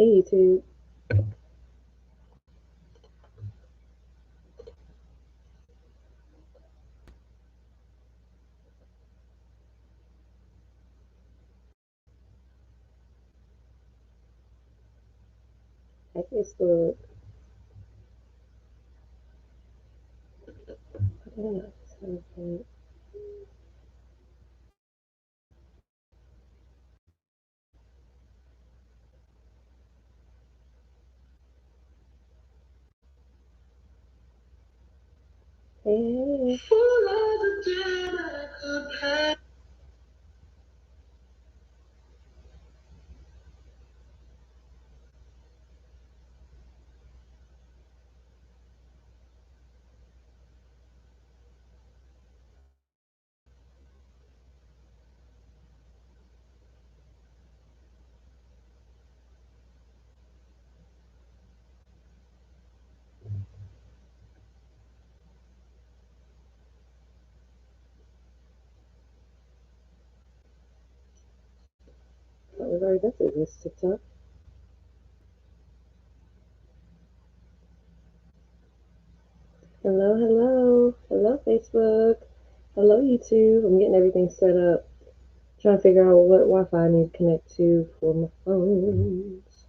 Hey YouTube. Hey Facebook. Okay. Hey. Oh, we've already got through this TikTok. Hello, hello. Hello Facebook. Hello YouTube. I'm getting everything set up. Trying to figure out what Wi-Fi I need to connect to for my phones.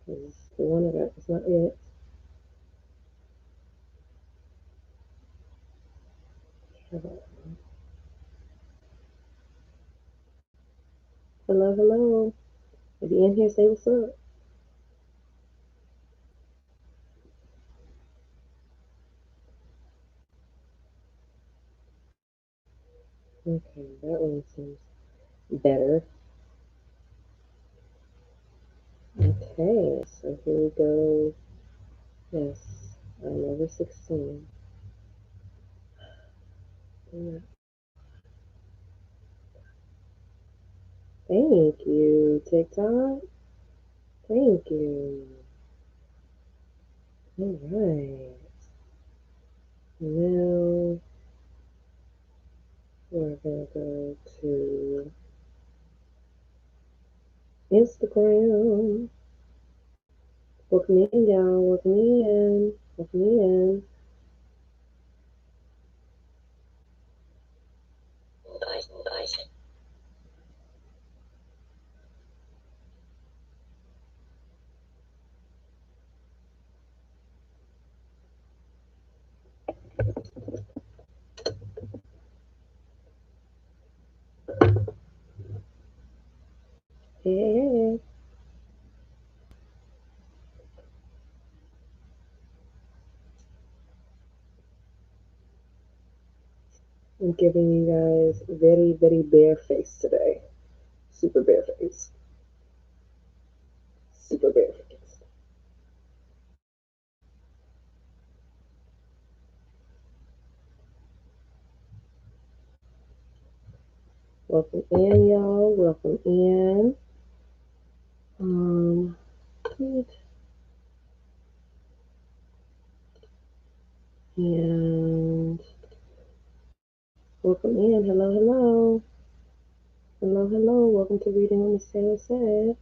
Because the one I got is not it. Hello, hello. If you in here, say what's up. Okay, that one seems better. Okay, so here we go. Yes, I'm over 16. Thank you, TikTok. Thank you. All right. Now we're going to go to Instagram. Welcome in, y'all. Welcome in. Welcome in. Hey. I'm giving you guys very, very bare face today. Super bare face. Super bare face. Welcome in, y'all. Welcome in. Um, and welcome in. Hello, hello. Hello, hello. Welcome to Reading with MissTaylorSaid.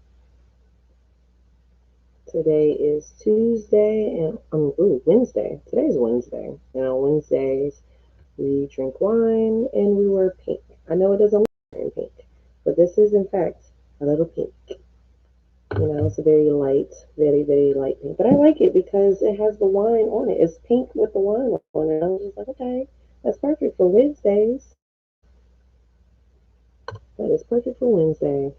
Today is Tuesday and Wednesday. Today's Wednesday. And on Wednesdays we drink wine and we wear pink. I know it doesn't look like pink, but this is in fact a little pink. It's a very light, very, very light pink. But I like it because it has the wine on it. It's pink with the wine on it. I was just like, okay, that's perfect for Wednesdays. That is perfect for Wednesday.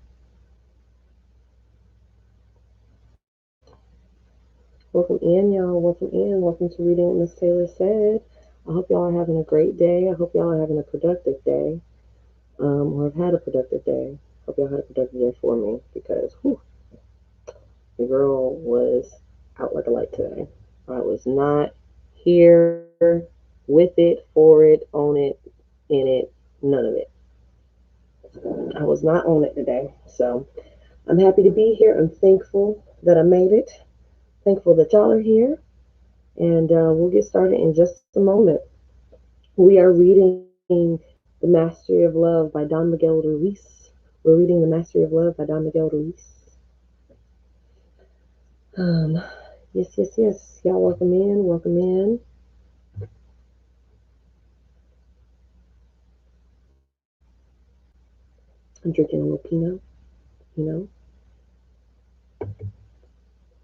Welcome in, y'all. Welcome in. Welcome to Reading what MissTaylorSaid. I hope y'all are having a great day. I hope y'all are having a productive day, or have had a productive day. Hope y'all had a productive day for me because the girl was out like a light today. I was not here with it, for it, on it, in it, none of it. I was not on it today. So I'm happy to be here. I'm thankful that I made it. Thankful that y'all are here. And we'll get started in just a moment. We are reading The Mastery of Love by Don Miguel Ruiz. We're reading The Mastery of Love by Don Miguel Ruiz. Yes. Y'all welcome in, welcome in. I'm drinking a little Pinot, you know.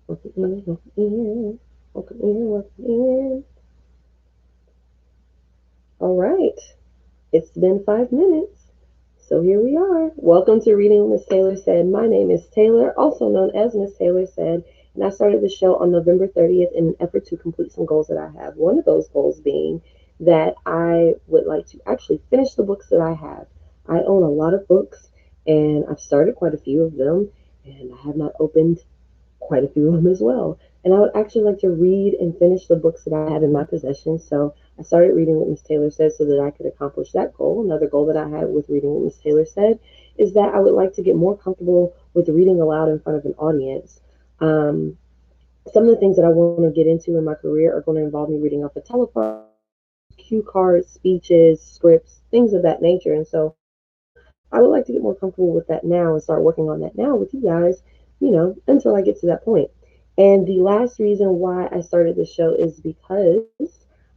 Welcome in, welcome in, welcome in, welcome in. All right. It's been 5 minutes. So here we are. Welcome to Reading with Miss Taylor Said. My name is Taylor, also known as Miss Taylor Said, and I started the show on November 30th in an effort to complete some goals that I have. One of those goals being that I would like to actually finish the books that I have. I own a lot of books, and I've started quite a few of them, and I have not opened quite a few of them as well. And I would actually like to read and finish the books that I have in my possession. So I started reading what Miss Taylor said so that I could accomplish that goal. Another goal that I had with reading what Miss Taylor said is that I would like to get more comfortable with reading aloud in front of an audience. Some of the things that I want to get into in my career are going to involve me reading off a teleprompter, cue cards, speeches, scripts, things of that nature. And so I would like to get more comfortable with that now and start working on that now with you guys, until I get to that point. And the last reason why I started this show is because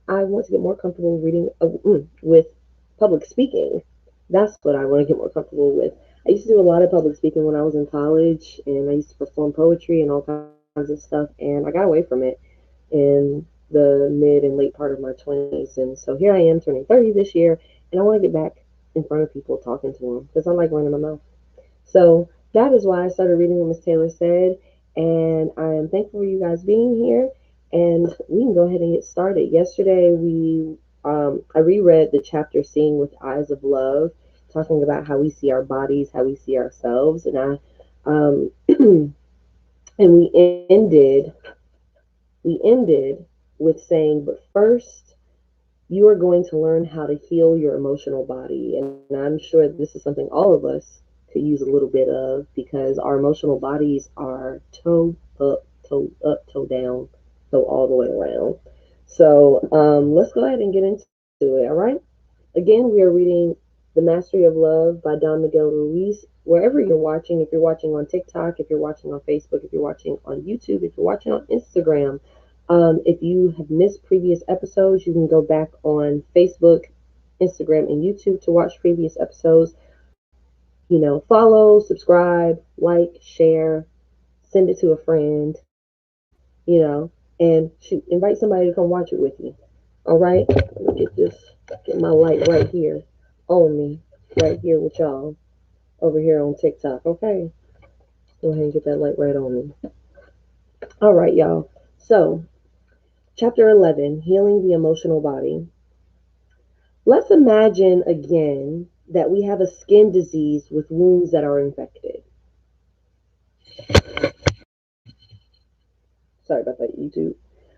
I want to get more comfortable with public speaking. That's what I want to get more comfortable with. I used to do a lot of public speaking when I was in college, and I used to perform poetry and all kinds of stuff, and I got away from it in the mid and late part of my 20s. And so here I am turning 30 this year, and I want to get back in front of people talking to them because I like running my mouth. So that is why I started reading what Miss Taylor said, and I am thankful for you guys being here. And we can go ahead and get started. Yesterday, I reread the chapter "Seeing with Eyes of Love," talking about how we see our bodies, how we see ourselves, and and we ended with saying, "But first, you are going to learn how to heal your emotional body." And I'm sure this is something all of us could use a little bit of because our emotional bodies are toe down, toe all the way around. So let's go ahead and get into it, all right? Again, we are reading The Mastery of Love by Don Miguel Ruiz. Wherever you're watching, if you're watching on TikTok, if you're watching on Facebook, if you're watching on YouTube, if you're watching on Instagram, if you have missed previous episodes, you can go back on Facebook, Instagram, and YouTube to watch previous episodes. Follow, subscribe, like, share, send it to a friend, and shoot, invite somebody to come watch it with you. All right? Let me get my light right here on me, right here with y'all over here on TikTok. Okay? Go ahead and get that light right on me. All right, y'all. So, Chapter 11, Healing the Emotional Body. Let's imagine again that we have a skin disease with wounds that are infected. Sorry about that, YouTube.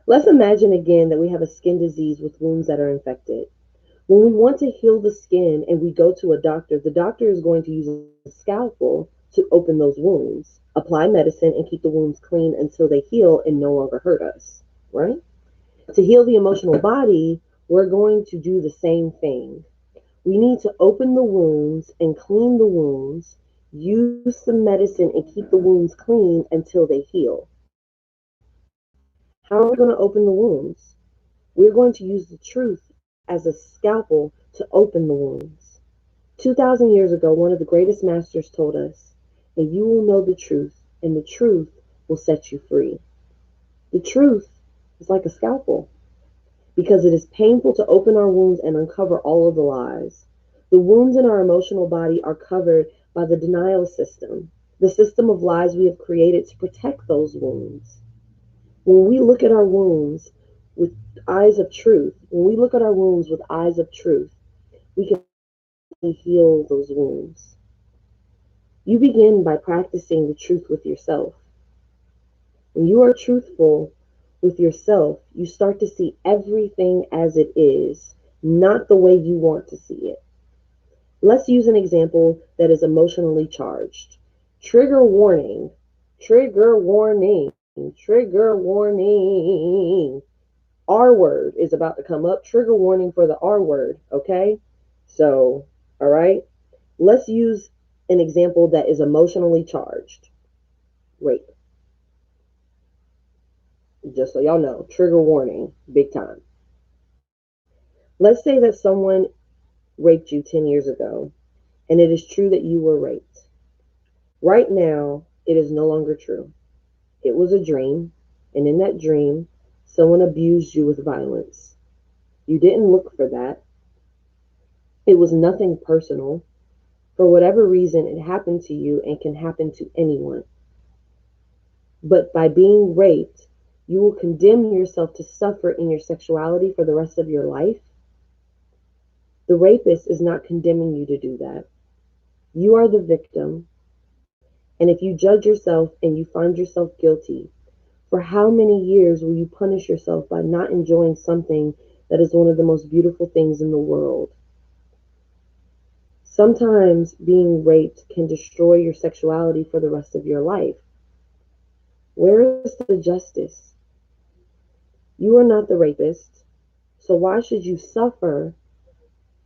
Let's imagine again that we have a skin disease with wounds that are infected. When we want to heal the skin and we go to a doctor, the doctor is going to use a scalpel to open those wounds, apply medicine, and keep the wounds clean until they heal and no longer hurt us, right? To heal the emotional body, we're going to do the same thing. We need to open the wounds and clean the wounds, use some medicine, and keep the wounds clean until they heal. How are we going to open the wounds? We're going to use the truth as a scalpel to open the wounds. 2,000 years ago, one of the greatest masters told us, and you will know the truth, and the truth will set you free. The truth is like a scalpel because it is painful to open our wounds and uncover all of the lies. The wounds in our emotional body are covered by the denial system, the system of lies we have created to protect those wounds. When we look at our wounds with eyes of truth, when we look at our wounds with eyes of truth, we can heal those wounds. You begin by practicing the truth with yourself. When you are truthful with yourself, you start to see everything as it is, not the way you want to see it. Let's use an example that is emotionally charged. Trigger warning. Trigger warning. Trigger warning. R word is about to come up. Trigger warning for the R word, okay? So, all right. Let's use an example that is emotionally charged. Rape. Just so y'all know, trigger warning, big time. Let's say that someone raped you 10 years ago, and it is true that you were raped. Right now, it is no longer true. It was a dream, and in that dream, someone abused you with violence. You didn't look for that. It was nothing personal. For whatever reason, it happened to you and can happen to anyone. But by being raped, you will condemn yourself to suffer in your sexuality for the rest of your life. The rapist is not condemning you to do that. You are the victim, and if you judge yourself and you find yourself guilty, for how many years will you punish yourself by not enjoying something that is one of the most beautiful things in the world? Sometimes being raped can destroy your sexuality for the rest of your life. Where is the justice? You are not the rapist, so why should you suffer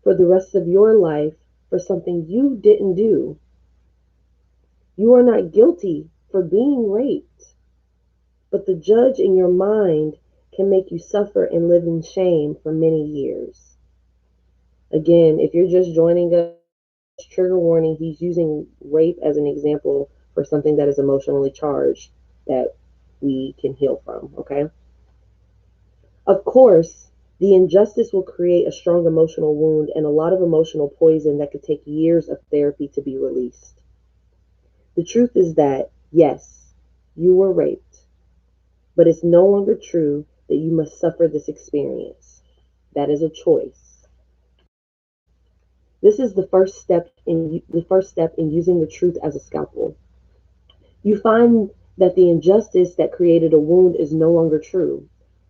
for the rest of your life for something you didn't do? You are not guilty for being raped, but the judge in your mind can make you suffer and live in shame for many years. Again, if you're just joining us, trigger warning, he's using rape as an example for something that is emotionally charged that we can heal from, okay? Of course, the injustice will create a strong emotional wound and a lot of emotional poison that could take years of therapy to be released. The truth is that, yes, you were raped, but it's no longer true that you must suffer this experience. That is a choice. This is the first step in using the truth as a scalpel. You find that the injustice that created a wound is no longer true.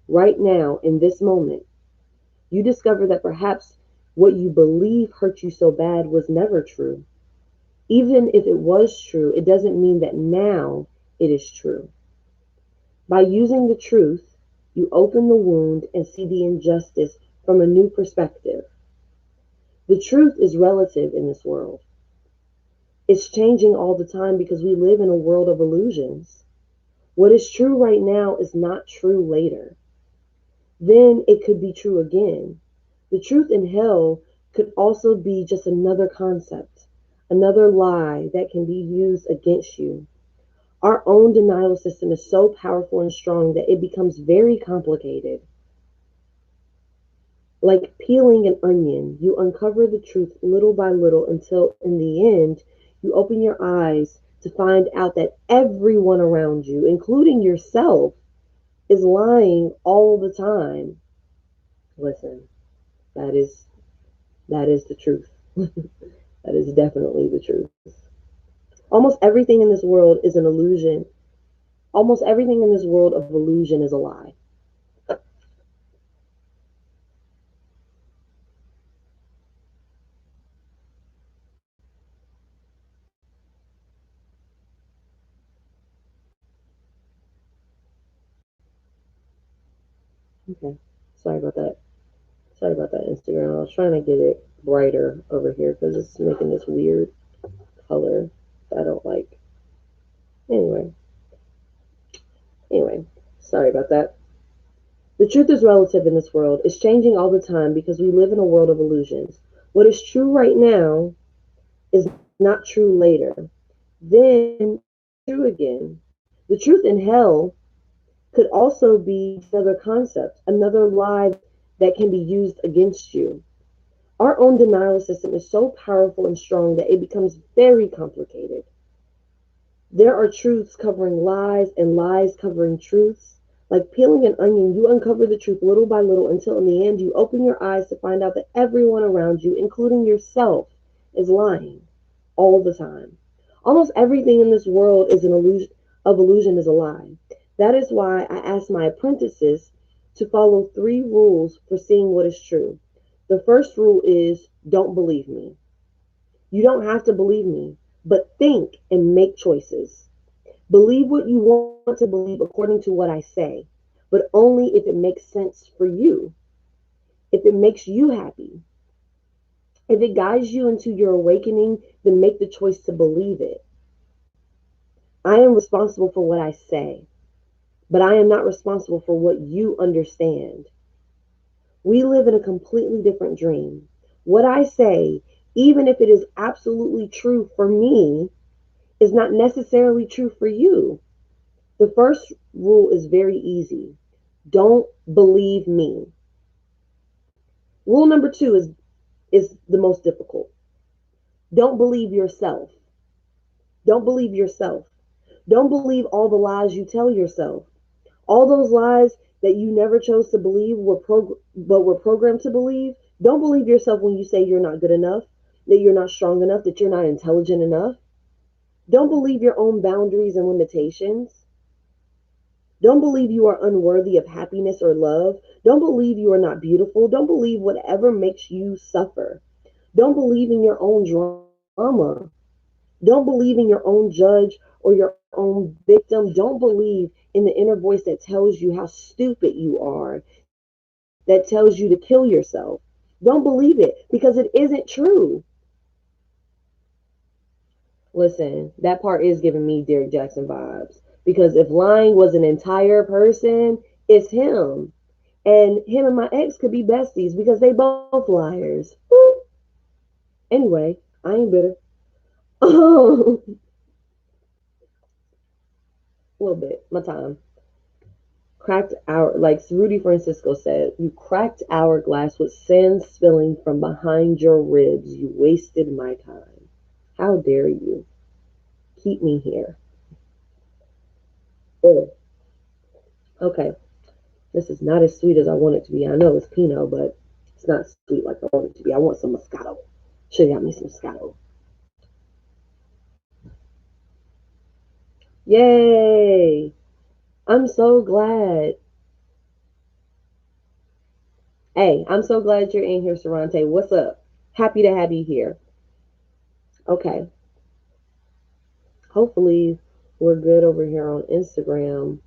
Right now, in this moment, you discover that perhaps what you believe hurt you so bad was never true. Even if it was true, it doesn't mean that now it is true. By using the truth, you open the wound and see the injustice from a new perspective. The truth is relative in this world. It's changing all the time because we live in a world of illusions. What is true right now is not true later. Then it could be true again. The truth in hell could also be just another concept, another lie that can be used against you. Our own denial system is so powerful and strong that it becomes very complicated. Like peeling an onion, you uncover the truth little by little until in the end, you open your eyes to find out that everyone around you, including yourself, is lying all the time. Listen, that is that is the truth. That is definitely the truth. Almost everything in this world is an illusion. Almost everything in this world of illusion is a lie. Okay. Sorry about that. Sorry about that, Instagram. I was trying to get it brighter over here because it's making this weird color that I don't like. Anyway, anyway, sorry about that. The truth is relative in this world. It's changing all the time because we live in a world of illusions. What is true right now is not true later. Then true again. The truth in hell could also be another concept, another lie that can be used against you. Our own denial system is so powerful and strong that it becomes very complicated. There are truths covering lies and lies covering truths. Like peeling an onion, you uncover the truth little by little until in the end you open your eyes to find out that everyone around you, including yourself, is lying all the time. Almost everything in this world is an illusion is a lie. That is why I asked my apprentices to follow 3 rules for seeing what is true. The first rule is don't believe me. You don't have to believe me, but think and make choices. Believe what you want to believe according to what I say, but only if it makes sense for you, if it makes you happy. If it guides you into your awakening, then make the choice to believe it. I am responsible for what I say, but I am not responsible for what you understand. We live in a completely different dream. What I say, even if it is absolutely true for me, is not necessarily true for you. The first rule is very easy. Don't believe me. Rule number two is the most difficult. Don't believe yourself. Don't believe yourself. Don't believe all the lies you tell yourself. All those lies that you never chose to believe but were programmed to believe. Don't believe yourself when you say you're not good enough, that you're not strong enough, that you're not intelligent enough. Don't believe your own boundaries and limitations. Don't believe you are unworthy of happiness or love. Don't believe you are not beautiful. Don't believe whatever makes you suffer. Don't believe in your own drama. Don't believe in your own judge or your own victim. Don't believe in the inner voice that tells you how stupid you are, that tells you to kill yourself. Don't believe it because it isn't true. Listen, that part is giving me Derek Jackson vibes. Because if lying was an entire person, it's him. And him and my ex could be besties because they both liars. Anyway, I ain't bitter. A little bit. My time. Cracked hour, like Rudy Francisco said, you cracked hourglass with sand spilling from behind your ribs. You wasted my time. How dare you? Keep me here. Ugh. Okay, this is not as sweet as I want it to be. I know it's Pinot, but it's not sweet like I want it to be. I want some Moscato. Should have got me some Moscato. Yay! I'm so glad. Hey, I'm so glad you're in here, Sarante. What's up? Happy to have you here. Okay. Hopefully, we're good over here on Instagram.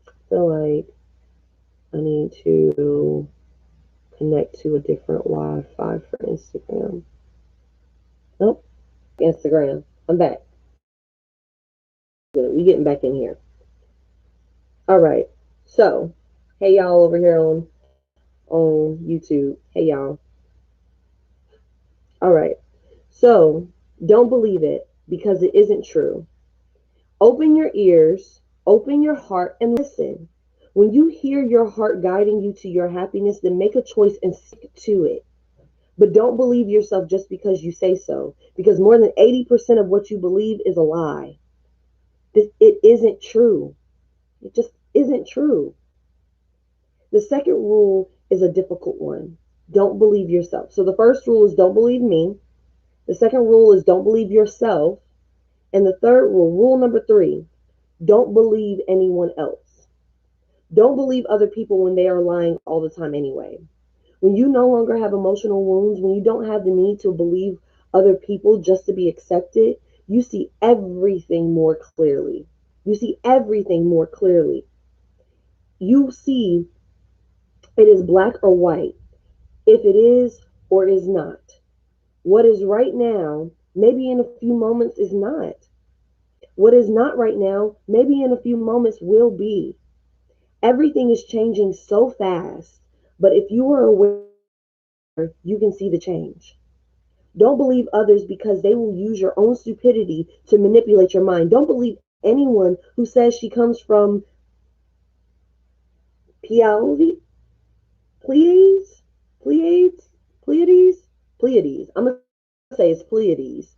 I feel like I need to connect to a different Wi Fi for Instagram. Nope. Instagram. I'm back. Good. We getting back in here. All right. So, hey y'all over here on YouTube. Hey y'all. All right. So, don't believe it because it isn't true. Open your ears, open your heart, and listen. When you hear your heart guiding you to your happiness, then make a choice and stick to it. But don't believe yourself just because you say so, because more than 80% of what you believe is a lie. It isn't true. It just isn't true. The second rule is a difficult one. Don't believe yourself. So the first rule is don't believe me. The second rule is don't believe yourself. And the third rule, rule number 3, don't believe anyone else. Don't believe other people when they are lying all the time anyway. When you no longer have emotional wounds, when you don't have the need to believe other people just to be accepted, you see everything more clearly. You see everything more clearly. You see it is black or white, if it is or is not. What is right now, maybe in a few moments is not. What is not right now, maybe in a few moments will be. Everything is changing so fast, but if you are aware, you can see the change. Don't believe others because they will use your own stupidity to manipulate your mind. Don't believe anyone who says she comes from Pleiades, Pleiades, Pleiades, Pleiades, Pleiades. I'm gonna say it's Pleiades.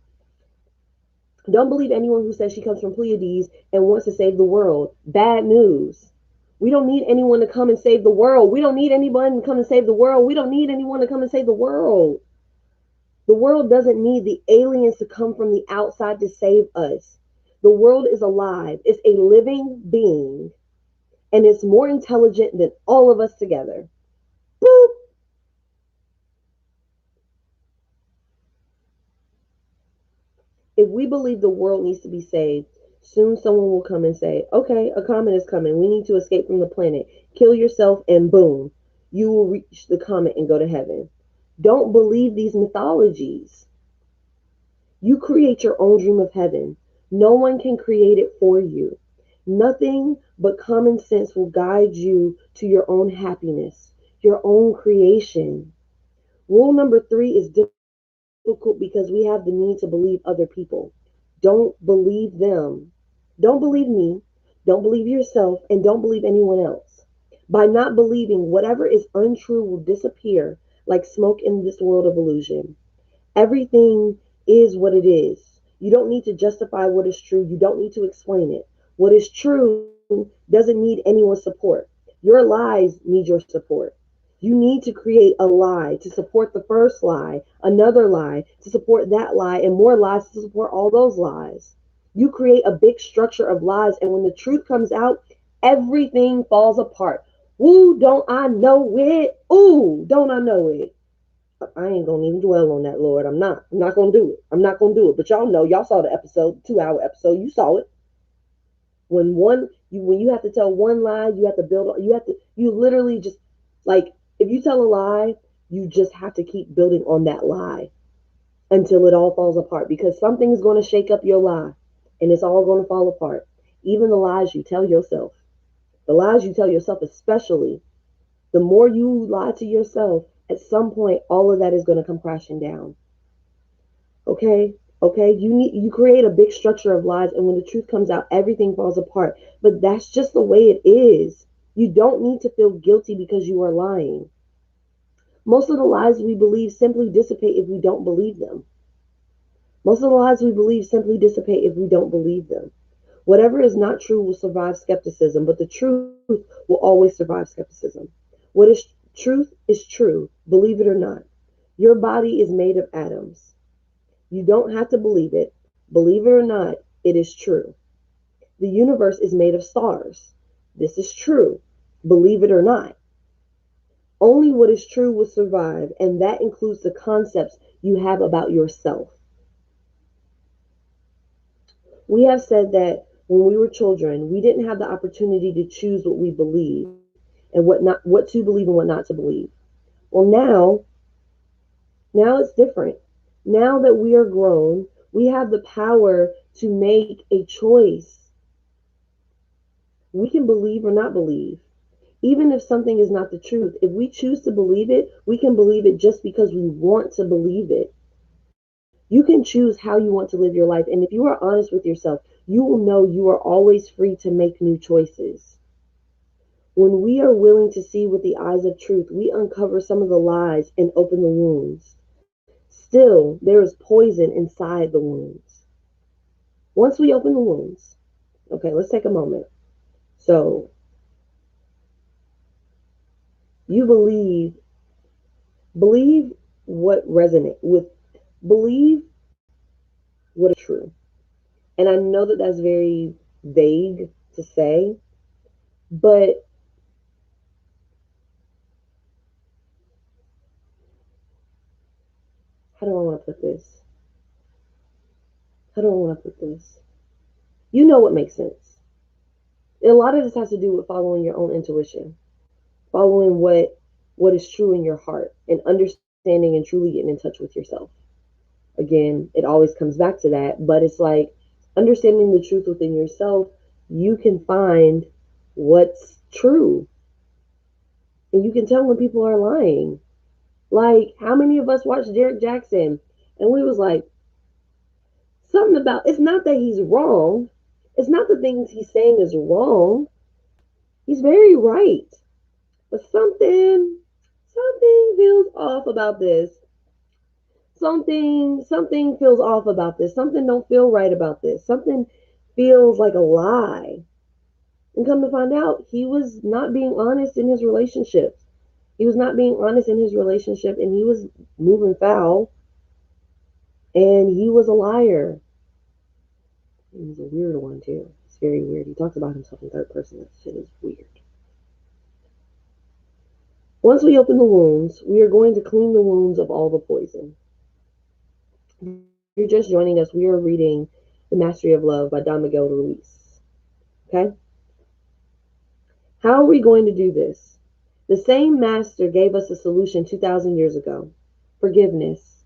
Don't believe anyone who says she comes from Pleiades and wants to save the world. Bad news. We don't need anyone to come and save the world. We don't need anyone to come and save the world. We don't need anyone to come and save the world. The world doesn't need the aliens to come from the outside to save us. The world is alive. It's a living being, and it's more intelligent than all of us together. Boop. If we believe the world needs to be saved, soon someone will come and say, okay, a comet is coming. We need to escape from the planet. Kill yourself, and boom, you will reach the comet and go to heaven. Don't believe these mythologies. You create your own dream of heaven. No one can create it for you. Nothing but common sense will guide you to your own happiness, your own creation. Rule number 3 is difficult because we have the need to believe other people. Don't believe them. Don't believe me. Don't believe yourself, and don't believe anyone else. By not believing, whatever is untrue will disappear like smoke in this world of illusion. Everything is what it is. You don't need to justify what is true. You don't need to explain it. What is true doesn't need anyone's support. Your lies need your support. You need to create a lie to support the first lie, another lie to support that lie, and more lies to support all those lies. You create a big structure of lies, and when the truth comes out, everything falls apart. Ooh, don't I know it? Ooh, don't I know it? I ain't gonna even dwell on that, Lord. I'm not. I'm not gonna do it. I'm not gonna do it. But y'all know, y'all saw the episode, 2 hour episode. You saw it. When you have to tell one lie, you have to build. You literally just like if you tell a lie, you just have to keep building on that lie until it all falls apart because something's gonna shake up your lie, and it's all gonna fall apart. Even the lies you tell yourself. The lies you tell yourself, especially the more you lie to yourself, at some point, all of that is going to come crashing down. Okay? Okay? You create a big structure of lies, and when the truth comes out, everything falls apart. But that's just the way it is. You don't need to feel guilty because you are lying. Most of the lies we believe simply dissipate if we don't believe them. Most of the lies we believe simply dissipate if we don't believe them. Whatever is not true will survive skepticism, but the truth will always survive skepticism. What is truth is true, believe it or not. Your body is made of atoms. You don't have to believe it. Believe it or not, it is true. The universe is made of stars. This is true. Believe it or not. Only what is true will survive, and that includes the concepts you have about yourself. We have said that when we were children, we didn't have the opportunity to choose what we believe and what to believe and what not to believe. Well, now it's different. Now that we are grown, we have the power to make a choice. We can believe or not believe. Even if something is not the truth, if we choose to believe it, we can believe it just because we want to believe it. You can choose how you want to live your life. And if you are honest with yourself, you will know you are always free to make new choices. When we are willing to see with the eyes of truth, we uncover some of the lies and open the wounds. Still, there is poison inside the wounds. Once we open the wounds, okay, let's take a moment. So, you believe what resonate with, believe what is true. And I know that that's very vague to say, but how do I want to put this? How do I want to put this? You know what makes sense. And a lot of this has to do with following your own intuition, following what is true in your heart, and understanding and truly getting in touch with yourself. Again, it always comes back to that, but it's like understanding the truth within yourself, you can find what's true. And you can tell when people are lying. Like, how many of us watched Derek Jackson and we was like, something about it's not that he's wrong. It's not the things he's saying is wrong. He's very right. But something feels off about this. Something feels off about this. Something don't feel right about this. Something feels like a lie. And come to find out, he was not being honest in his relationship. He was not being honest in his relationship, and he was moving foul, and he was a liar. He was a weird one too. It's very weird. He talks about himself in third person. That shit is weird. Once we open the wounds, we are going to clean the wounds of all the poison. If you're just joining us, we are reading The Mastery of Love by Don Miguel Ruiz. Okay? How are we going to do this? The same master gave us a solution 2,000 years ago. Forgiveness.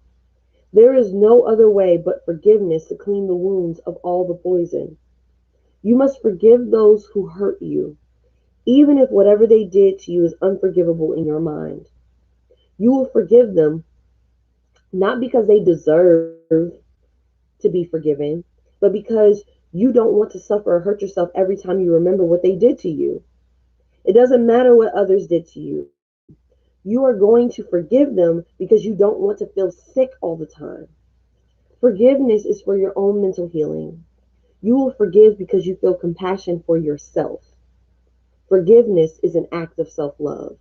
There is no other way but forgiveness to clean the wounds of all the poison. You must forgive those who hurt you, even if whatever they did to you is unforgivable in your mind. You will forgive them not because they deserve to be forgiven, but because you don't want to suffer or hurt yourself every time you remember what they did to you. It doesn't matter what others did to you. You are going to forgive them because you don't want to feel sick all the time. Forgiveness is for your own mental healing. You will forgive because you feel compassion for yourself. Forgiveness is an act of self love.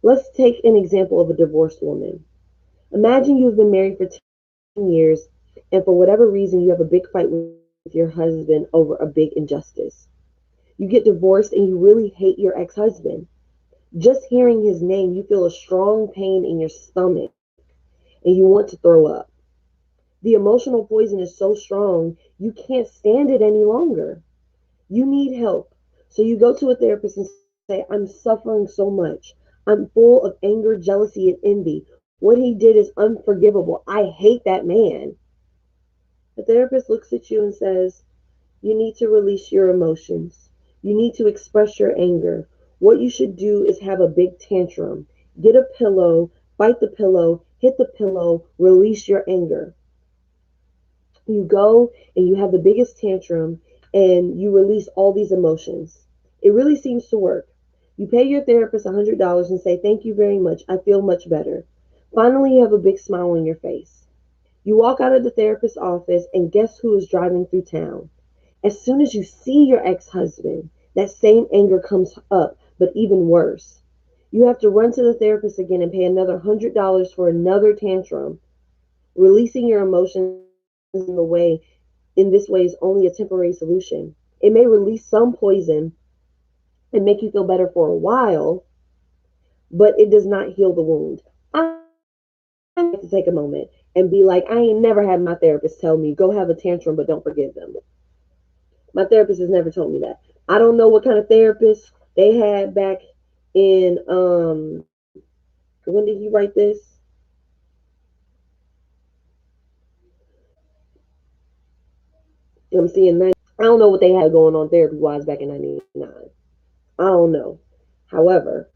Let's take an example of a divorced woman. Imagine you've been married for 10 years, and for whatever reason, you have a big fight with your husband over a big injustice. You get divorced and you really hate your ex husband. Just hearing his name, you feel a strong pain in your stomach and you want to throw up. The emotional poison is so strong, you can't stand it any longer. You need help. So you go to a therapist and say, I'm suffering so much. I'm full of anger, jealousy, and envy. What he did is unforgivable. I hate that man. The therapist looks at you and says, you need to release your emotions. You need to express your anger. What you should do is have a big tantrum. Get a pillow, bite the pillow, hit the pillow, release your anger. You go and you have the biggest tantrum and you release all these emotions. It really seems to work. You pay your therapist $100 and say, thank you very much. I feel much better. Finally, you have a big smile on your face. You walk out of the therapist's office and guess who is driving through town? As soon as you see your ex husband, that same anger comes up, but even worse. You have to run to the therapist again and pay another $100 for another tantrum. Releasing your emotions in this way is only a temporary solution. It may release some poison and make you feel better for a while, but it does not heal the wound. I like to take a moment and be like, I ain't never had my therapist tell me, go have a tantrum, but don't forgive them. My therapist has never told me that. I don't know what kind of therapist they had back in, when did he write this? I'm seeing that. I don't know what they had going on therapy wise back in 99. I don't know. However,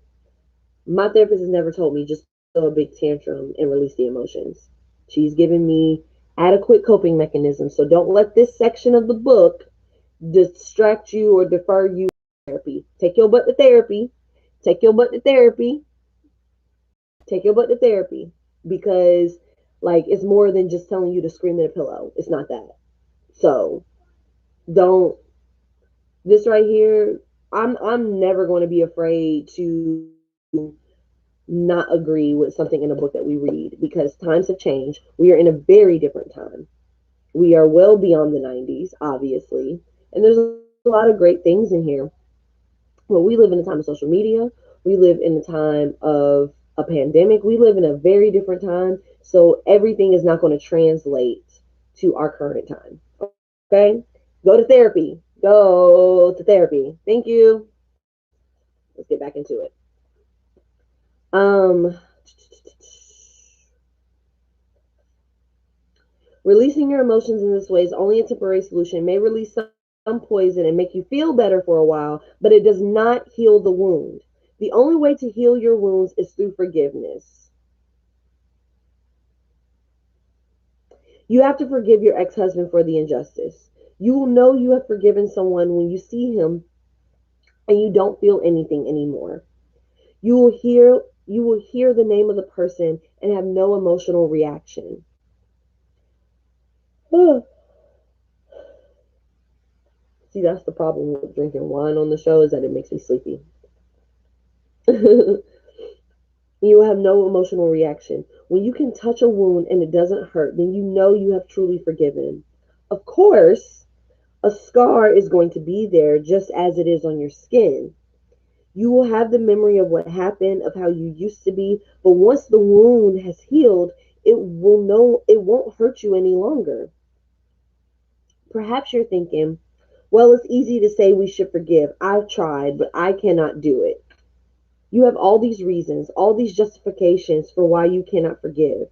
my therapist has never told me just throw a big tantrum and release the emotions. She's given me adequate coping mechanisms. So don't let this section of the book distract you or defer you to therapy. Take your butt to therapy. Take your butt to therapy. Take your butt to therapy. Because like it's more than just telling you to scream at a pillow. It's not that. So don't this right here, I'm never going to be afraid to not agree with something in a book that we read because times have changed. We are in a very different time. We are well beyond the 90s, obviously. And there's a lot of great things in here. Well, we live in a time of social media. We live in a time of a pandemic. We live in a very different time. So everything is not going to translate to our current time. Okay? Go to therapy. Go to therapy. Thank you. Let's get back into it. Um, Releasing your emotions in this way is only a temporary solution. It may release some poison and make you feel better for a while, but it does not heal the wound. The only way to heal your wounds is through forgiveness. You have to forgive your ex husband for the injustice. You will know you have forgiven someone when you see him and you don't feel anything anymore. You will hear the name of the person and have no emotional reaction. See, that's the problem with drinking wine on the show is that it makes me sleepy. You have no emotional reaction. When you can touch a wound and it doesn't hurt, then you know you have truly forgiven. Of course, a scar is going to be there just as it is on your skin. You will have the memory of what happened, of how you used to be, but once the wound has healed, it won't hurt you any longer. Perhaps you're thinking, well, it's easy to say we should forgive. I've tried, but I cannot do it. You have all these reasons, all these justifications for why you cannot forgive.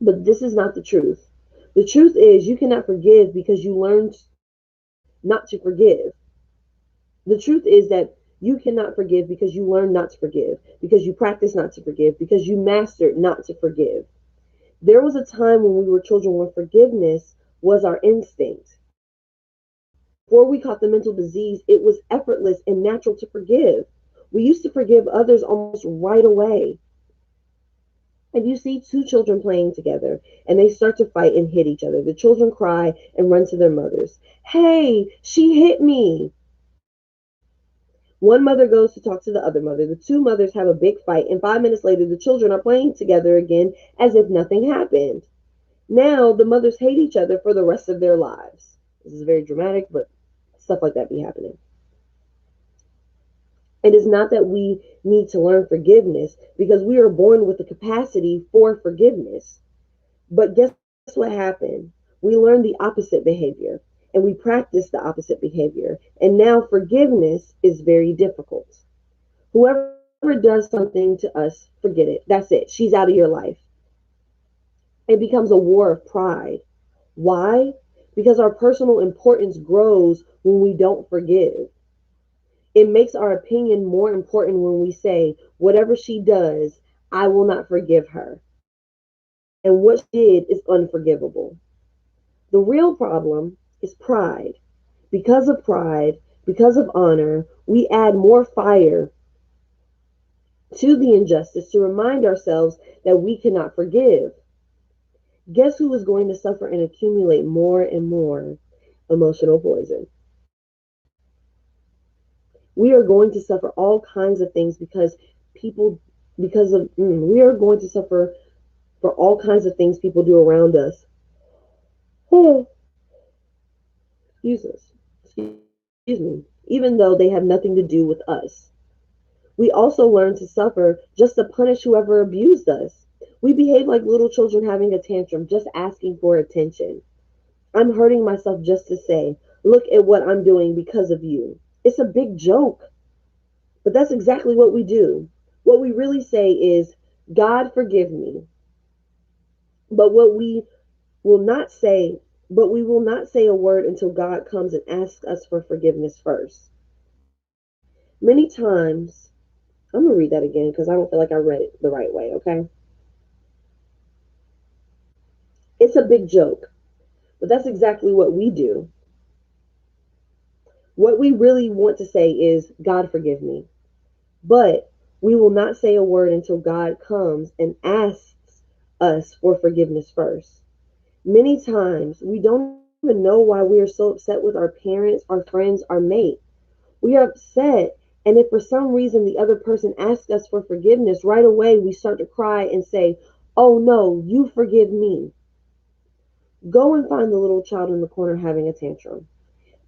But this is not the truth. The truth is you cannot forgive because you learned not to forgive. The truth is that you cannot forgive because you learn not to forgive, because you practice not to forgive, because you mastered not to forgive. There was a time when we were children when forgiveness was our instinct. Before we caught the mental disease, it was effortless and natural to forgive. We used to forgive others almost right away. If you see two children playing together and they start to fight and hit each other, the children cry and run to their mothers. Hey, she hit me. One mother goes to talk to the other mother. The two mothers have a big fight, and 5 minutes later, the children are playing together again as if nothing happened. Now, the mothers hate each other for the rest of their lives. This is very dramatic, but stuff like that be happening. It is not that we need to learn forgiveness because we are born with the capacity for forgiveness. But guess what happened? We learned the opposite behavior and we practice the opposite behavior. And now forgiveness is very difficult. Whoever does something to us, forget it. That's it. She's out of your life. It becomes a war of pride. Why? Because our personal importance grows when we don't forgive. It makes our opinion more important when we say, whatever she does, I will not forgive her. And what she did is unforgivable. The real problem is pride. Because of pride, because of honor, we add more fire to the injustice to remind ourselves that we cannot forgive. Guess who is going to suffer and accumulate more and more emotional poison? We are going to suffer all kinds of things we are going to suffer for all kinds of things people do around us. Oh, excuse me, even though they have nothing to do with us. We also learn to suffer just to punish whoever abused us. We behave like little children having a tantrum, just asking for attention. I'm hurting myself just to say, look at what I'm doing because of you. It's a big joke, but that's exactly what we do. What we really say is, God forgive me. But we will not say a word until God comes and asks us for forgiveness first. Many times, I'm going to read that again because I don't feel like I read it the right way, okay? It's a big joke, but that's exactly what we do. What we really want to say is, God forgive me. But we will not say a word until God comes and asks us for forgiveness first. Many times we don't even know why we are so upset with our parents, our friends, our mate. We are upset, and if for some reason the other person asks us for forgiveness, right away we start to cry and say, oh no, you forgive me. Go and find the little child in the corner having a tantrum.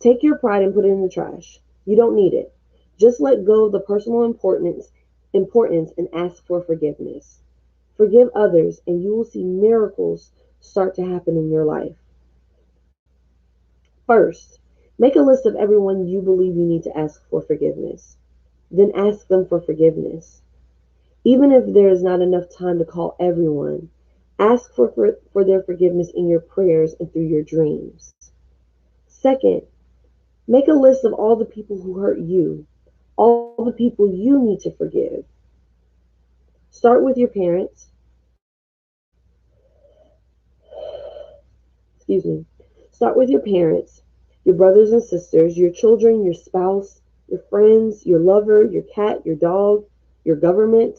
Take your pride and put it in the trash. You don't need it. Just let go of the personal importance and ask for forgiveness. Forgive others, and you will see miracles start to happen in your life. First, make a list of everyone you believe you need to ask for forgiveness. Then ask them for forgiveness. Even if there is not enough time to call everyone, ask for their forgiveness in your prayers and through your dreams. Second, make a list of all the people who hurt you, all the people you need to forgive. Start with your parents. Excuse me. Start with your parents, your brothers and sisters, your children, your spouse, your friends, your lover, your cat, your dog, your government.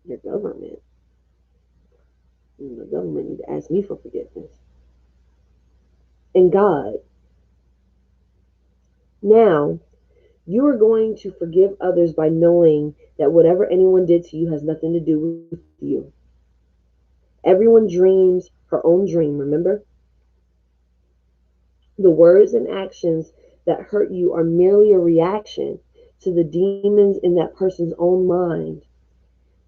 Your government. The government need to ask me for forgiveness. And God. Now, you are going to forgive others by knowing that whatever anyone did to you has nothing to do with you. Everyone dreams her own dream, remember? The words and actions that hurt you are merely a reaction to the demons in that person's own mind.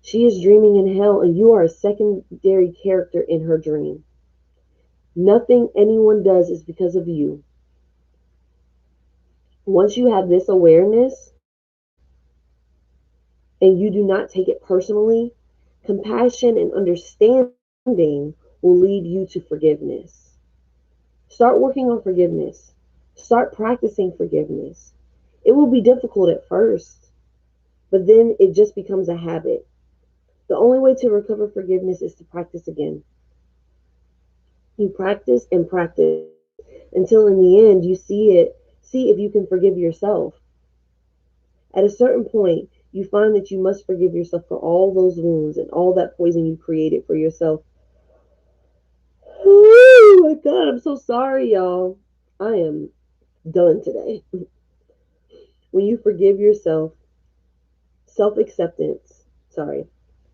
She is dreaming in hell, and you are a secondary character in her dream. Nothing anyone does is because of you. Once you have this awareness and you do not take it personally, compassion and understanding will lead you to forgiveness. Start working on forgiveness. Start practicing forgiveness. It will be difficult at first, but then it just becomes a habit. The only way to recover forgiveness is to practice again. You practice and practice until in the end you see if you can forgive yourself. At a certain point, you find that you must forgive yourself for all those wounds and all that poison you created for yourself. Oh my God, I'm so sorry, y'all. I am done today. When you forgive yourself, self acceptance, sorry.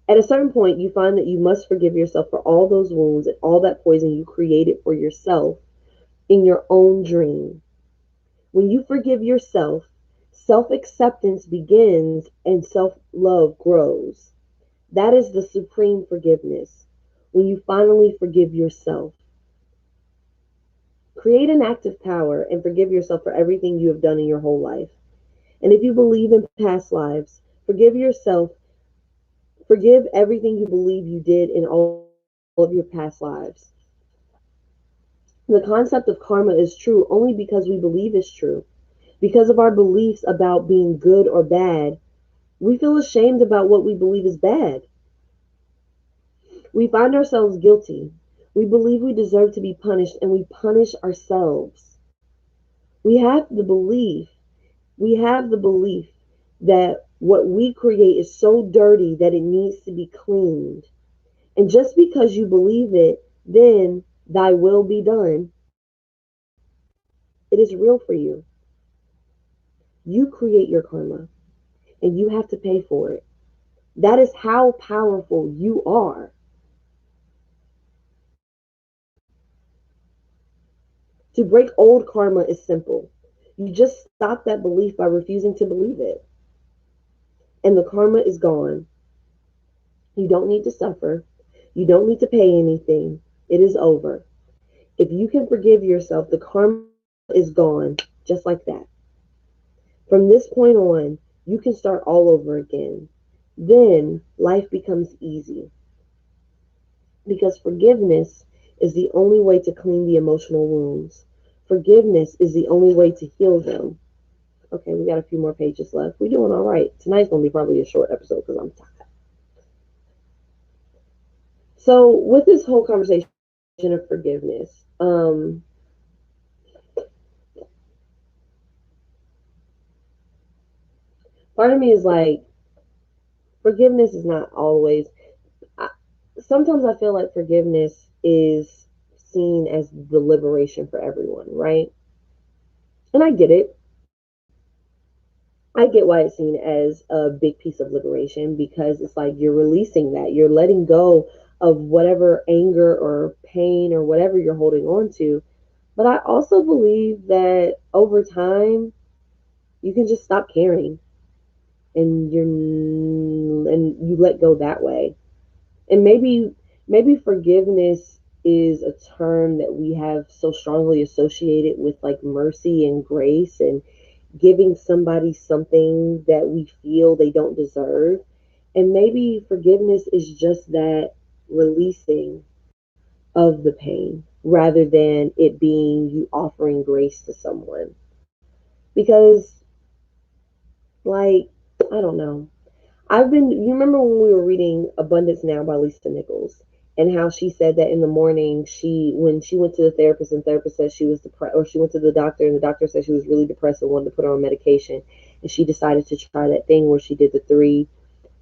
At a certain point, you find that you must forgive yourself for all those wounds and all that poison you created for yourself in your own dream. When you forgive yourself, self acceptance begins and self love grows. That is the supreme forgiveness. When you finally forgive yourself, create an act of power and forgive yourself for everything you have done in your whole life. And if you believe in past lives, forgive yourself. Forgive everything you believe you did in all of your past lives. The concept of karma is true only because we believe it's true. Because of our beliefs about being good or bad, we feel ashamed about what we believe is bad. We find ourselves guilty. We believe we deserve to be punished and we punish ourselves. We have the belief, we have the belief that what we create is so dirty that it needs to be cleaned. And just because you believe it, then thy will be done. It is real for you. You create your karma and you have to pay for it. That is how powerful you are. To break old karma is simple. You just stop that belief by refusing to believe it. And the karma is gone. You don't need to suffer. You don't need to pay anything. It is over. If you can forgive yourself, the karma is gone just like that. From this point on, you can start all over again. Then life becomes easy because forgiveness is the only way to clean the emotional wounds. Forgiveness is the only way to heal them. Okay, we got a few more pages left. We're doing all right. Tonight's going to be probably a short episode because I'm tired. So, with this whole conversation of forgiveness, part of me is like, forgiveness is not always. I, Sometimes I feel like forgiveness is seen as the liberation for everyone, right? And I get it. I get why it's seen as a big piece of liberation because it's like you're releasing that. You're letting go of whatever anger or pain or whatever you're holding on to. But I also believe that over time, you can just stop caring and you let go that way. And maybe forgiveness is a term that we have so strongly associated with like mercy and grace and giving somebody something that we feel they don't deserve. And maybe forgiveness is just that releasing of the pain rather than it being you offering grace to someone. Because, like, I don't know. You remember when we were reading Abundance Now by Lisa Nichols and how she said that in the morning, when she went to the therapist and the therapist said she was depressed, or she went to the doctor and the doctor said she was really depressed and wanted to put her on medication. And she decided to try that thing where she did the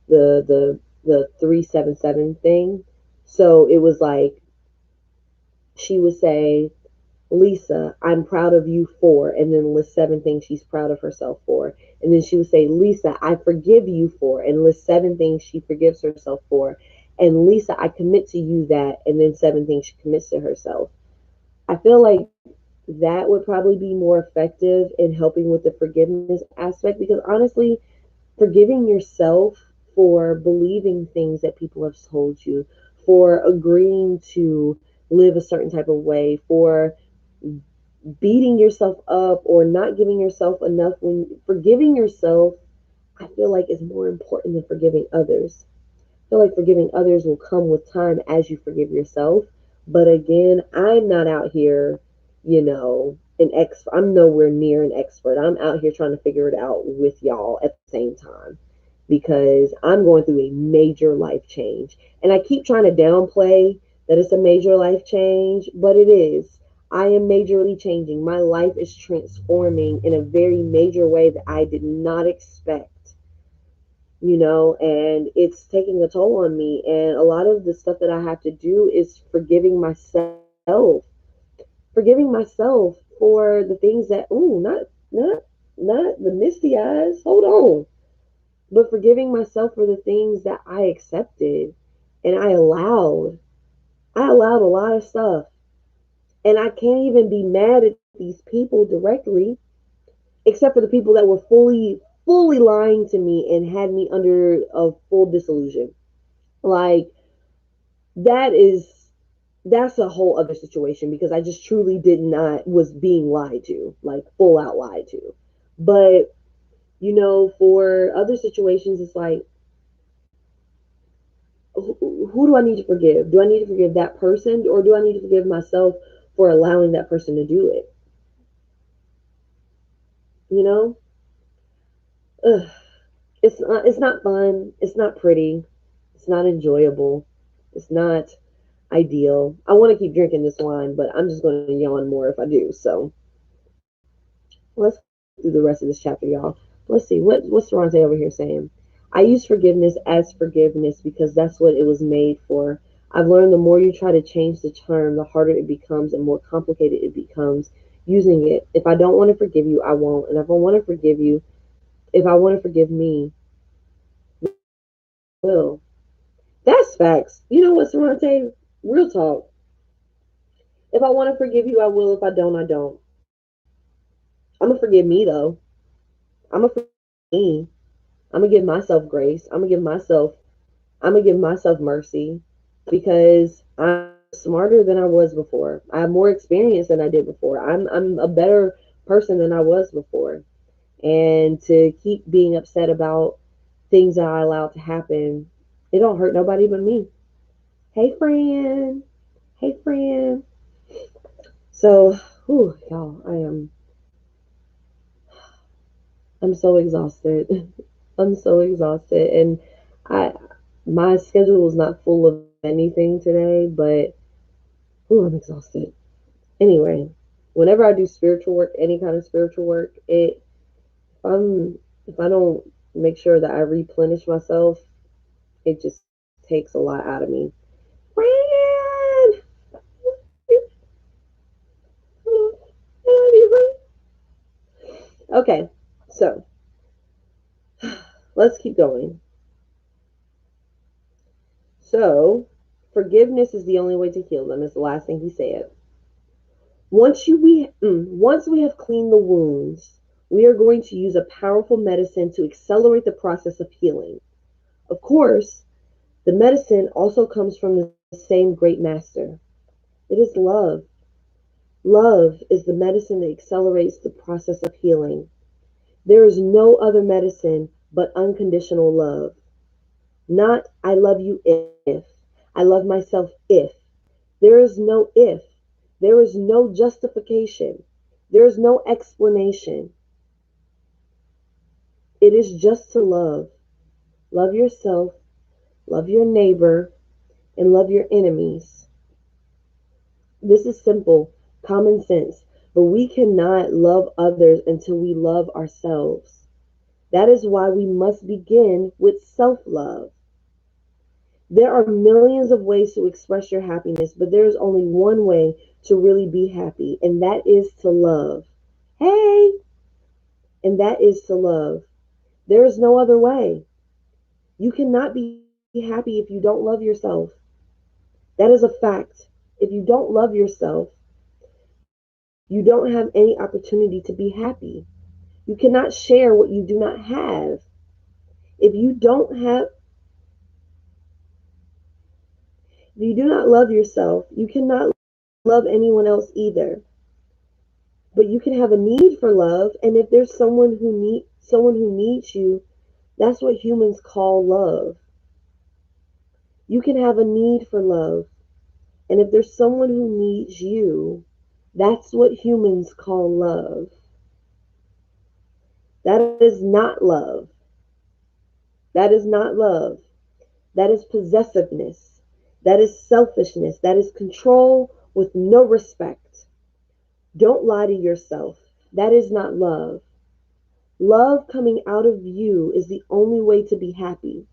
377 thing. So it was like, she would say, Lisa, I'm proud of you for, and then list 7 things she's proud of herself for. And then she would say, Lisa, I forgive you for, and list 7 things she forgives herself for. And Lisa, I commit to you that, and then 7 things she commits to herself. I feel like that would probably be more effective in helping with the forgiveness aspect because honestly, forgiving yourself for believing things that people have told you, for agreeing to live a certain type of way, for beating yourself up or not giving yourself enough. When forgiving yourself, I feel like is more important than forgiving others. I feel like forgiving others will come with time as you forgive yourself. But again, I'm not out here, I'm nowhere near an expert. I'm out here trying to figure it out with y'all at the same time because I'm going through a major life change. And I keep trying to downplay that it's a major life change, but it is. I am majorly changing. My life is transforming in a very major way that I did not expect, and it's taking a toll on me. And a lot of the stuff that I have to do is forgiving myself for the things that, not the misty eyes, hold on, but forgiving myself for the things that I accepted and I allowed a lot of stuff. And I can't even be mad at these people directly, except for the people that were fully lying to me and had me under a full disillusion. Like, that is that's a whole other situation because I just truly did not was being lied to, like full out lied to. But for other situations, it's like, who do I need to forgive? Do I need to forgive that person, or do I need to forgive myself for allowing that person to do it? You know, Ugh. It's not fun. It's not pretty. It's not enjoyable. It's not ideal. I want to keep drinking this wine, but I'm just going to yawn more if I do. So let's do the rest of this chapter, y'all. Let's see what's Durante over here saying. I use forgiveness as forgiveness because that's what it was made for. I've learned the more you try to change the term, the harder it becomes and more complicated it becomes using it. If I don't want to forgive you, I won't. And if I want to forgive me, I will. That's facts. You know what, Durante? Real talk. If I want to forgive you, I will. If I don't, I don't. I'm gonna forgive me though. I'm gonna forgive me. I'm gonna give myself grace. I'm gonna give myself mercy because I'm smarter than I was before. I have more experience than I did before. I'm a better person than I was before. And to keep being upset about things that I allowed to happen, it don't hurt nobody but me. Hey friend. Hey friend. So, y'all, I'm so exhausted. I'm so exhausted, and I my schedule was not full of anything today, but I'm exhausted. Anyway, whenever I do spiritual work, any kind of spiritual work, if I don't make sure that I replenish myself, it just takes a lot out of me. Friend, okay, so let's keep going. So, forgiveness is the only way to heal them, is the last thing he said. Once we have cleaned the wounds, we are going to use a powerful medicine to accelerate the process of healing. Of course, the medicine also comes from the same great master. It is love. Love is the medicine that accelerates the process of healing. There is no other medicine but unconditional love. Not I love you if. I love myself if. There is no if. There is no justification. There is no explanation. It is just to love. Love yourself, love your neighbor, and love your enemies. This is simple, common sense, but we cannot love others until we love ourselves. That is why we must begin with self love. There are millions of ways to express your happiness, but there is only one way to really be happy, and that is to love. Hey! And that is to love. There is no other way. You cannot be happy if you don't love yourself. That is a fact. If you don't love yourself, you don't have any opportunity to be happy. You cannot share what you do not have. If you don't have if you do not love yourself, you cannot love anyone else either. But you can have a need for love, and if there's someone who needs you, that's what humans call love. You can have a need for love, and if there's someone who needs you, that's what humans call love. That is not love. That is not love. That is possessiveness. That is selfishness. That is control with no respect. Don't lie to yourself. That is not love. Love coming out of you is the only way to be happy.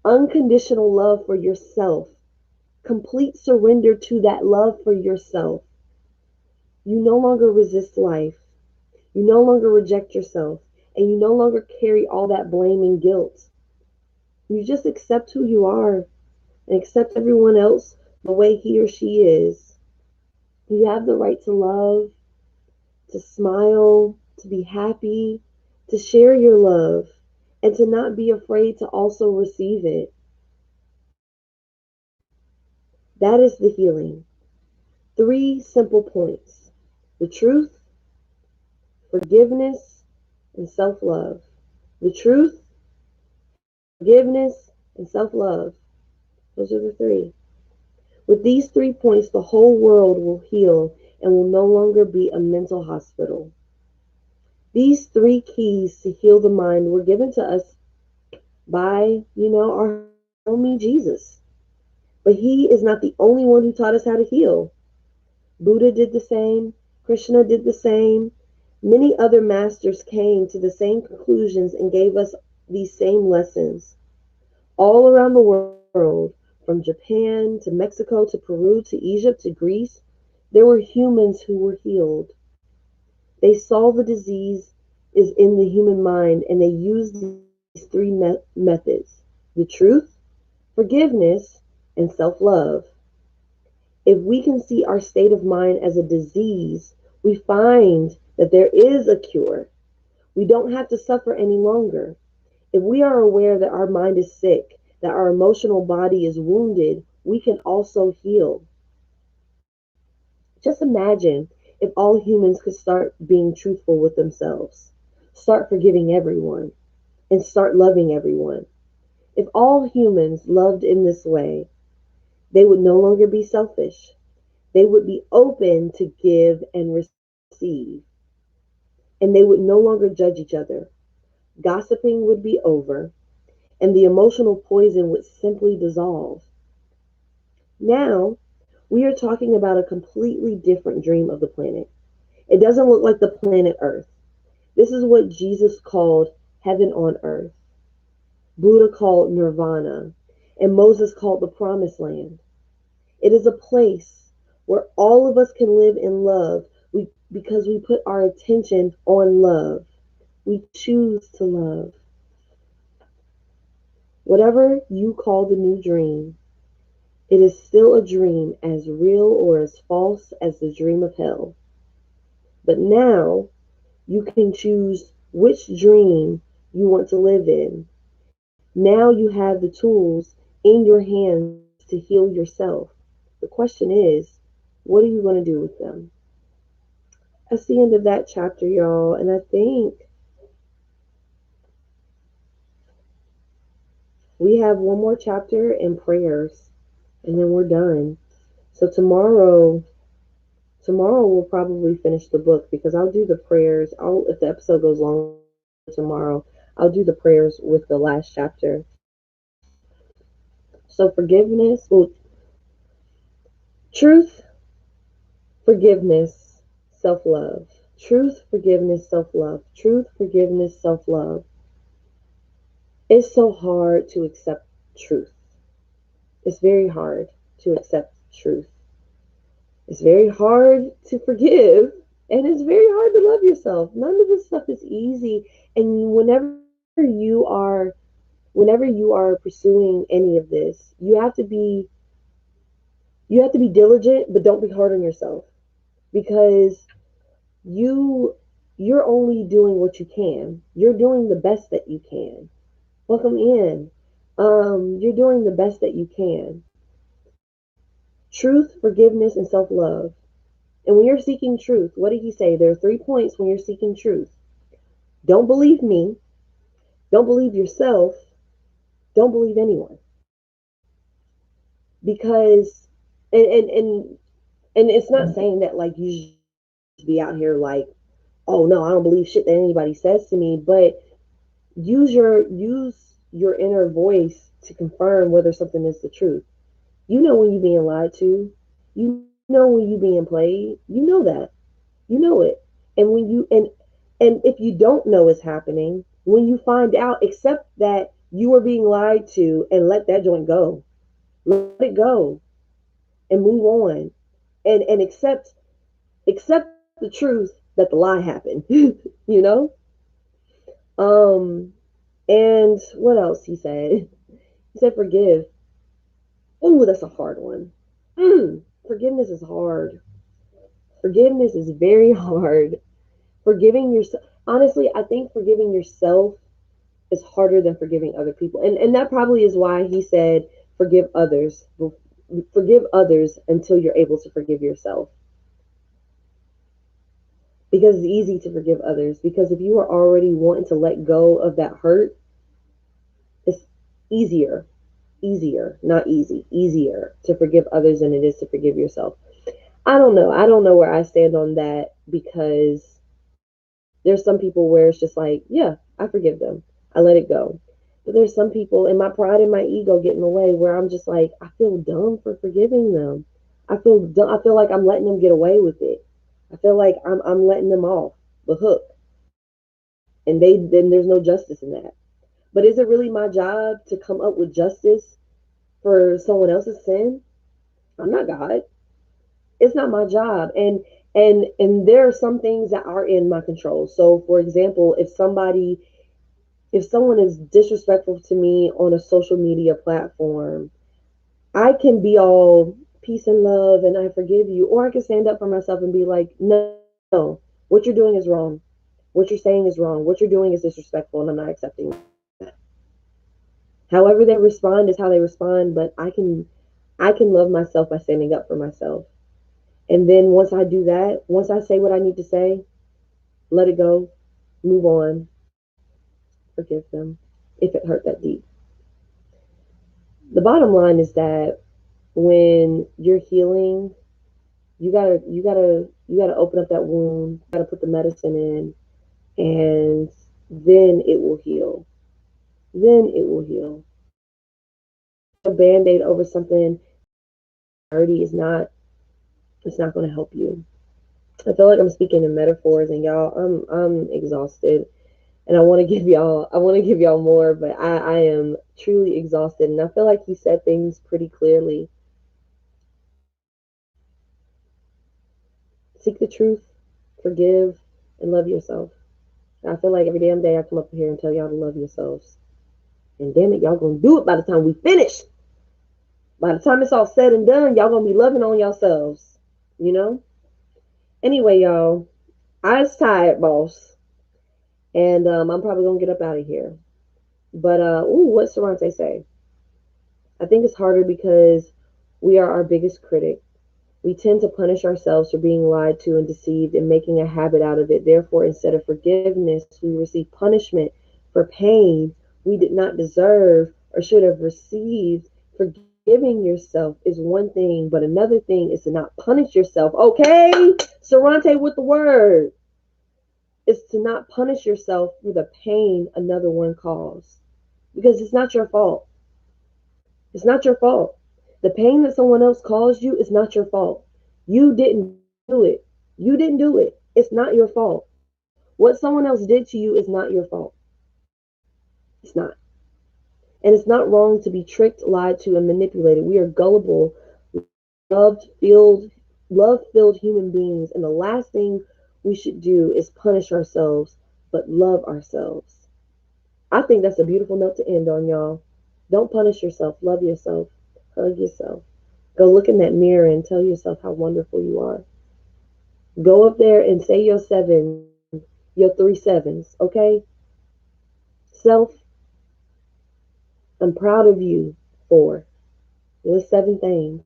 Unconditional love for yourself. Complete surrender to that love for yourself. You no longer resist life. You no longer reject yourself. And you no longer carry all that blame and guilt. You just accept who you are and accept everyone else the way he or she is. You have the right to love, to smile, to be happy, to share your love, and to not be afraid to also receive it. That is the healing. Three simple points: the truth, forgiveness, and self love. The truth, forgiveness, and self love. Those are the three. With these 3 points, the whole world will heal and will no longer be a mental hospital. These three keys to heal the mind were given to us by, our homie Jesus. But he is not the only one who taught us how to heal. Buddha did the same. Krishna did the same. Many other masters came to the same conclusions and gave us these same lessons. All around the world, from Japan to Mexico to Peru to Egypt to Greece, there were humans who were healed. They saw the disease is in the human mind and they used these three methods: the truth, forgiveness, and self love. If we can see our state of mind as a disease, we find that there is a cure. We don't have to suffer any longer. If we are aware that our mind is sick, that our emotional body is wounded, we can also heal. Just imagine if all humans could start being truthful with themselves, start forgiving everyone, and start loving everyone. If all humans loved in this way, they would no longer be selfish. They would be open to give and receive. And they would no longer judge each other. Gossiping would be over, and the emotional poison would simply dissolve. Now, we are talking about a completely different dream of the planet. It doesn't look like the planet Earth. This is what Jesus called heaven on earth, Buddha called nirvana, and Moses called the promised land. It is a place where all of us can live in love because we put our attention on love. We choose to love. Whatever you call the new dream, it is still a dream as real or as false as the dream of hell. But now you can choose which dream you want to live in. Now you have the tools in your hands to heal yourself. The question is, what are you going to do with them? That's the end of that chapter, y'all. And I think we have one more chapter and prayers, and then we're done. So tomorrow we'll probably finish the book because I'll do the prayers. If the episode goes longer tomorrow, I'll do the prayers with the last chapter. So forgiveness, well, truth, forgiveness, self love. Truth, forgiveness, self love. Truth, forgiveness, self love. It's so hard to accept truth. It's very hard to accept truth. It's very hard to forgive, and it's very hard to love yourself. None of this stuff is easy. And whenever you are pursuing any of this, you have to be diligent, but don't be hard on yourself because you you're only doing what you can. You're doing the best that you can. Welcome in. You're doing the best that you can. Truth, forgiveness, and self love. And when you're seeking truth, what did he say? There are 3 points when you're seeking truth. Don't believe me. Don't believe yourself. Don't believe anyone. Because, and it's not saying that like you should be out here like, oh no, I don't believe shit that anybody says to me, but use your inner voice to confirm whether something is the truth. You know when you're being lied to. You know when you're being played. You know that. You know it. And when you and if you don't know it's happening, when you find out, accept that you are being lied to and let that joint go. Let it go and move on. And accept the truth that the lie happened. You know? Um and what else he said? He said forgive. Oh, that's a hard one. Forgiveness is hard. Forgiveness is very hard. Forgiving yourself. Honestly, I think forgiving yourself is harder than forgiving other people. And that probably is why he said forgive others. Forgive others until you're able to forgive yourself. Because it's easy to forgive others. Because if you are already wanting to let go of that hurt, it's easier, not easy, easier to forgive others than it is to forgive yourself. I don't know. I don't know where I stand on that because there's some people where it's just like, yeah, I forgive them. I let it go. But there's some people, and my pride and my ego get in the way, where I'm just like, I feel dumb for forgiving them. I feel dumb. I feel like I'm letting them get away with it. I feel like I'm letting them off the hook, and then there's no justice in that. But is it really my job to come up with justice for someone else's sin? I'm not God. It's not my job. And there are some things that are in my control. So for example, if someone is disrespectful to me on a social media platform, I can be all peace and love and I forgive you, or I can stand up for myself and be like, no, what you're doing is wrong. What you're saying is wrong. What you're doing is disrespectful, and I'm not accepting that. However they respond is how they respond, but I can love myself by standing up for myself. And then once I do that, once I say what I need to say, let it go, move on, forgive them if it hurt that deep. The bottom line is that when you're healing, you gotta open up that wound, you gotta put the medicine in, and then it will heal. Then it will heal. A band-aid over something dirty is not, it's not gonna help you. I feel like I'm speaking in metaphors, and y'all, I'm exhausted. And I want to give y'all more, but I am truly exhausted, and I feel like he said things pretty clearly. Seek the truth, forgive, and love yourself. I feel like every damn day I come up here and tell y'all to love yourselves. And damn it, y'all gonna do it by the time we finish. By the time it's all said and done, y'all gonna be loving on yourselves. You know? Anyway, y'all, I was tired, boss. And I'm probably gonna get up out of here. But what Sarante say? I think it's harder because we are our biggest critic. We tend to punish ourselves for being lied to and deceived and making a habit out of it. Therefore, instead of forgiveness, we receive punishment for pain we did not deserve or should have received. Forgiving yourself is one thing, but another thing is to not punish yourself. Okay? Sarante with the word. Is to not punish yourself for the pain another one caused. Because it's not your fault. It's not your fault. The pain that someone else caused you is not your fault. You didn't do it. You didn't do it. It's not your fault. What someone else did to you is not your fault. It's not. And it's not wrong to be tricked, lied to, and manipulated. We are gullible, love-filled human beings, and the last thing we should do is punish ourselves, but love ourselves. I think that's a beautiful note to end on, y'all. Don't punish yourself. Love yourself. Hug yourself. Go look in that mirror and tell yourself how wonderful you are. Go up there and say your 3 7s, okay? Self, I'm proud of you for. List 7 things.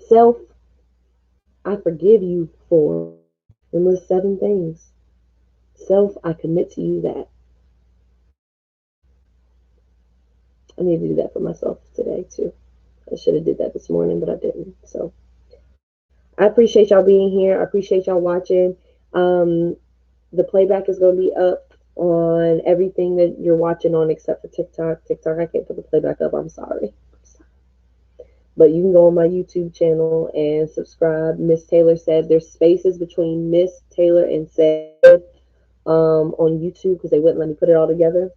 Self, I forgive you for, and list 7 things. Self, I commit to you that. I need to do that for myself today too. I should have did that this morning, but I didn't. So I appreciate y'all being here. I appreciate y'all watching. Um, the playback is going to be up on everything that you're watching on except for TikTok. TikTok, I can't put the playback up. I'm sorry. But you can go on my YouTube channel and subscribe. Miss Taylor said there's spaces between Miss Taylor and said on YouTube because they wouldn't let me put it all together.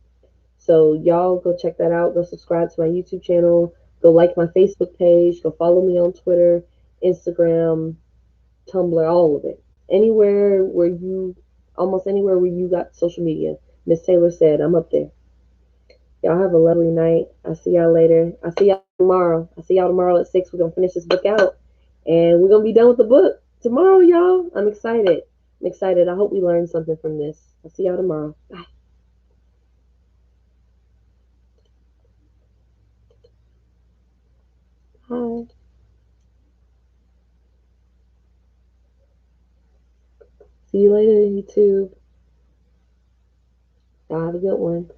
So y'all go check that out. Go subscribe to my YouTube channel. Go like my Facebook page. Go follow me on Twitter, Instagram, Tumblr, all of it. Anywhere where you, almost anywhere where you got social media. Miss Taylor said I'm up there. Y'all have a lovely night. I'll see y'all later. I'll see y'all tomorrow. I'll see y'all tomorrow at 6. We're going to finish this book out. And we're going to be done with the book tomorrow, y'all. I'm excited. I'm excited. I hope we learned something from this. I'll see y'all tomorrow. Bye. Hi. See you later, YouTube. Y'all have a good one.